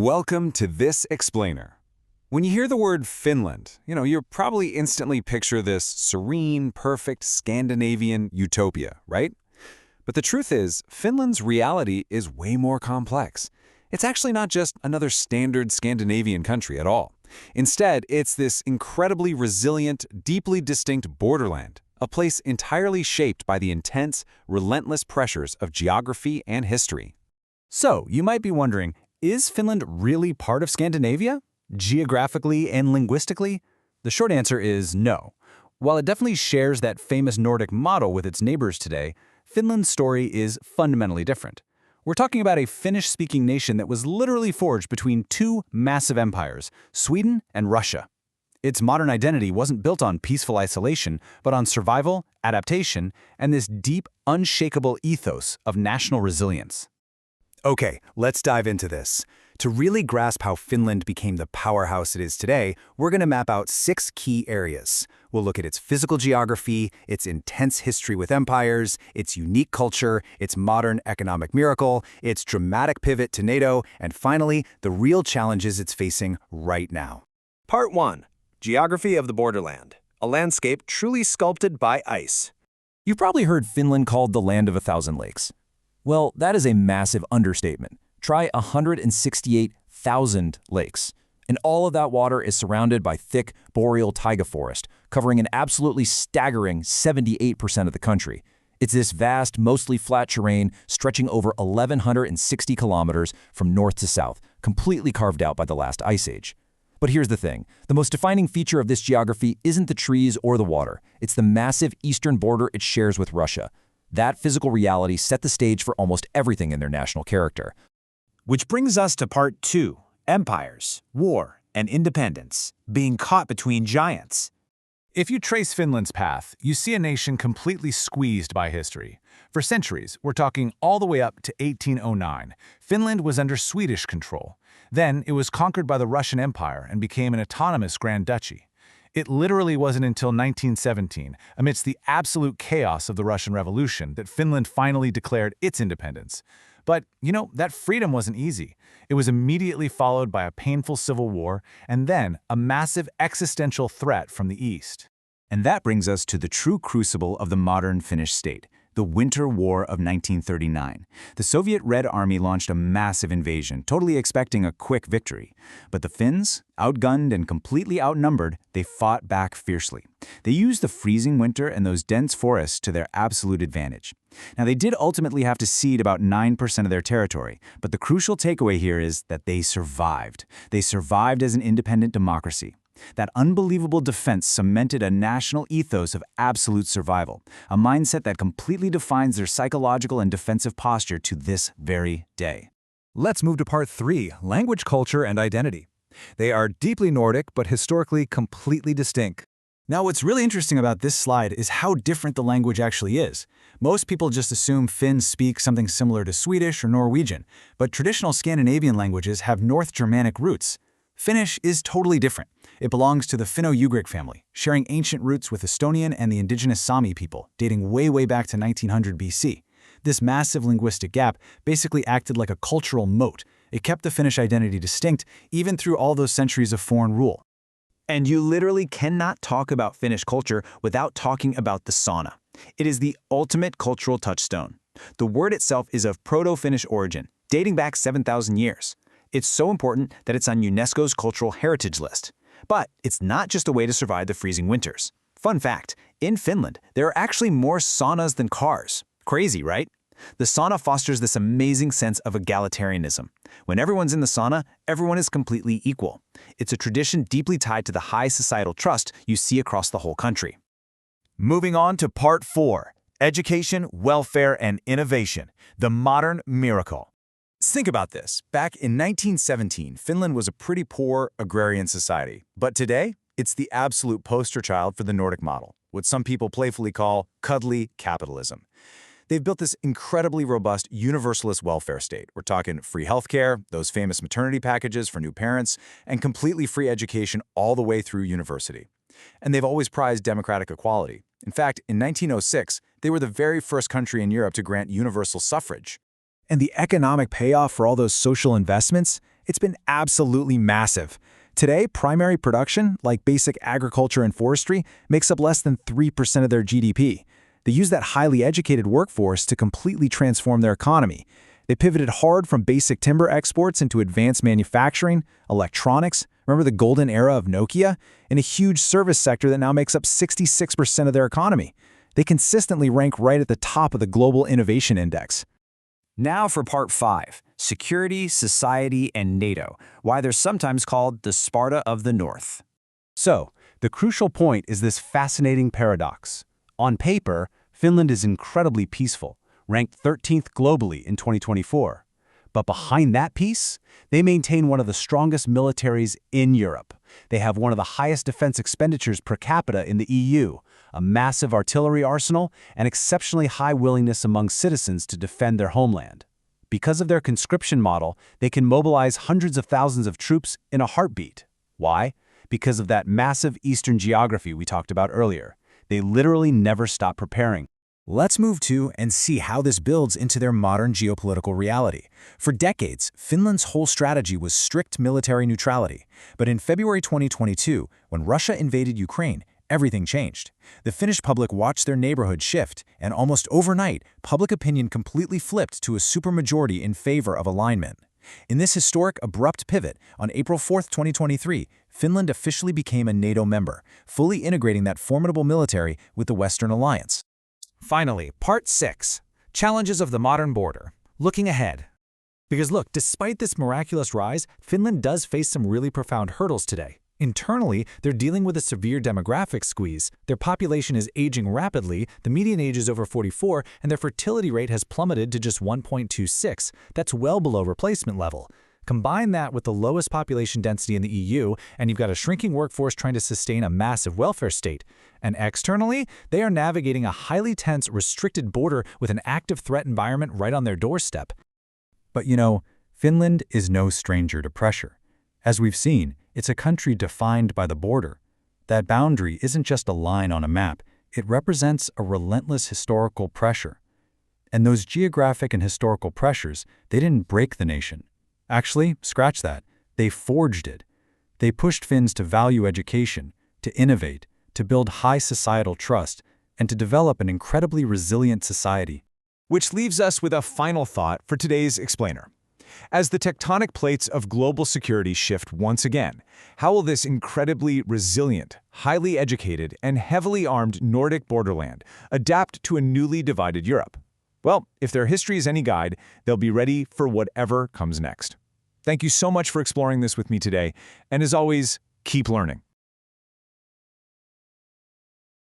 Welcome to This Explainer. When you hear the word Finland, you probably instantly picture this serene, perfect Scandinavian utopia, right? But the truth is, Finland's reality is way more complex. It's actually not just another standard Scandinavian country at all. Instead, it's this incredibly resilient, deeply distinct borderland, a place entirely shaped by the intense, relentless pressures of geography and history. So, you might be wondering, is Finland really part of Scandinavia? Geographically and linguistically? The short answer is no. While it definitely shares that famous Nordic model with its neighbors today, Finland's story is fundamentally different. We're talking about a Finnish-speaking nation that was literally forged between two massive empires, Sweden and Russia. Its modern identity wasn't built on peaceful isolation, but on survival, adaptation, and this deep, unshakable ethos of national resilience. Okay, let's dive into this. To really grasp how Finland became the powerhouse it is today, we're going to map out 6 key areas. We'll look at its physical geography, its intense history with empires, its unique culture, its modern economic miracle, its dramatic pivot to NATO, and finally, the real challenges it's facing right now. Part 1. Geography of the Borderland. A landscape truly sculpted by ice. You've probably heard Finland called the land of 1,000 lakes. Well, that is a massive understatement. Try 168,000 lakes. And all of that water is surrounded by thick boreal taiga forest, covering an absolutely staggering 78% of the country. It's this vast, mostly flat terrain stretching over 1,160 kilometers from north to south, completely carved out by the last ice age. But here's the thing. The most defining feature of this geography isn't the trees or the water. It's the massive eastern border it shares with Russia. That physical reality set the stage for almost everything in their national character. Which brings us to Part 2, Empires, War, and Independence, being caught between giants. If you trace Finland's path, you see a nation completely squeezed by history. For centuries, we're talking all the way up to 1809, Finland was under Swedish control. Then it was conquered by the Russian Empire and became an autonomous Grand Duchy. It literally wasn't until 1917, amidst the absolute chaos of the Russian Revolution, that Finland finally declared its independence. But, that freedom wasn't easy. It was immediately followed by a painful civil war and then a massive existential threat from the east. And that brings us to the true crucible of the modern Finnish state, the Winter War of 1939. The Soviet Red Army launched a massive invasion, totally expecting a quick victory. But the Finns, outgunned and completely outnumbered, they fought back fiercely. They used the freezing winter and those dense forests to their absolute advantage. Now, they did ultimately have to cede about 9% of their territory, but the crucial takeaway here is that they survived. They survived as an independent democracy. That unbelievable defense cemented a national ethos of absolute survival, a mindset that completely defines their psychological and defensive posture to this very day. Let's move to Part 3, Language, Culture, and Identity. They are deeply Nordic, but historically completely distinct. Now, what's really interesting about this slide is how different the language actually is. Most people just assume Finns speak something similar to Swedish or Norwegian, but traditional Scandinavian languages have North Germanic roots. Finnish is totally different. It belongs to the Finno-Ugric family, sharing ancient roots with Estonian and the indigenous Sami people, dating way back to 1900 BC. This massive linguistic gap basically acted like a cultural moat. It kept the Finnish identity distinct, even through all those centuries of foreign rule. And you literally cannot talk about Finnish culture without talking about the sauna. It is the ultimate cultural touchstone. The word itself is of Proto-Finnish origin, dating back 7,000 years. It's so important that it's on UNESCO's Cultural Heritage List. But it's not just a way to survive the freezing winters. Fun fact, in Finland, there are actually more saunas than cars. Crazy, right? The sauna fosters this amazing sense of egalitarianism. When everyone's in the sauna, everyone is completely equal. It's a tradition deeply tied to the high societal trust you see across the whole country. Moving on to Part 4, Education, Welfare, and Innovation, the Modern Miracle. Think about this. Back in 1917, Finland was a pretty poor agrarian society. But today, it's the absolute poster child for the Nordic model, what some people playfully call cuddly capitalism. They've built this incredibly robust universalist welfare state. We're talking free healthcare, those famous maternity packages for new parents, and completely free education all the way through university. And they've always prized democratic equality. In fact, in 1906, they were the very first country in Europe to grant universal suffrage. And the economic payoff for all those social investments? It's been absolutely massive. Today, primary production, like basic agriculture and forestry, makes up less than 3% of their GDP. They use that highly educated workforce to completely transform their economy. They pivoted hard from basic timber exports into advanced manufacturing, electronics, remember the golden era of Nokia, and a huge service sector that now makes up 66% of their economy. They consistently rank right at the top of the Global Innovation Index. Now for part 5, Security, Society, and NATO, why they're sometimes called the Sparta of the North. So, the crucial point is this fascinating paradox. On paper, Finland is incredibly peaceful, ranked 13th globally in 2024. But behind that peace, they maintain one of the strongest militaries in Europe. They have one of the highest defense expenditures per capita in the EU, a massive artillery arsenal, and exceptionally high willingness among citizens to defend their homeland. Because of their conscription model, they can mobilize hundreds of thousands of troops in a heartbeat. Why? Because of that massive eastern geography we talked about earlier. They literally never stop preparing. Let's move to and see how this builds into their modern geopolitical reality. For decades, Finland's whole strategy was strict military neutrality. But in February 2022, when Russia invaded Ukraine, everything changed. The Finnish public watched their neighborhood shift, and almost overnight, public opinion completely flipped to a supermajority in favor of alignment. In this historic, abrupt pivot, on April 4, 2023, Finland officially became a NATO member, fully integrating that formidable military with the Western alliance. Finally, Part 6, Challenges of the Modern Border. Looking ahead. Because look, despite this miraculous rise, Finland does face some really profound hurdles today. Internally, they're dealing with a severe demographic squeeze. Their population is aging rapidly, the median age is over 44, and their fertility rate has plummeted to just 1.26. That's well below replacement level. Combine that with the lowest population density in the EU, and you've got a shrinking workforce trying to sustain a massive welfare state. And externally, they are navigating a highly tense, restricted border with an active threat environment right on their doorstep. But Finland is no stranger to pressure. As we've seen, it's a country defined by the border. That boundary isn't just a line on a map, it represents a relentless historical pressure. And those geographic and historical pressures, they didn't break the nation. Actually, scratch that. They forged it. They pushed Finns to value education, to innovate, to build high societal trust, and to develop an incredibly resilient society. Which leaves us with a final thought for today's explainer. As the tectonic plates of global security shift once again, how will this incredibly resilient, highly educated, and heavily armed Nordic borderland adapt to a newly divided Europe? Well, if their history is any guide, they'll be ready for whatever comes next. Thank you so much for exploring this with me today, and as always, keep learning.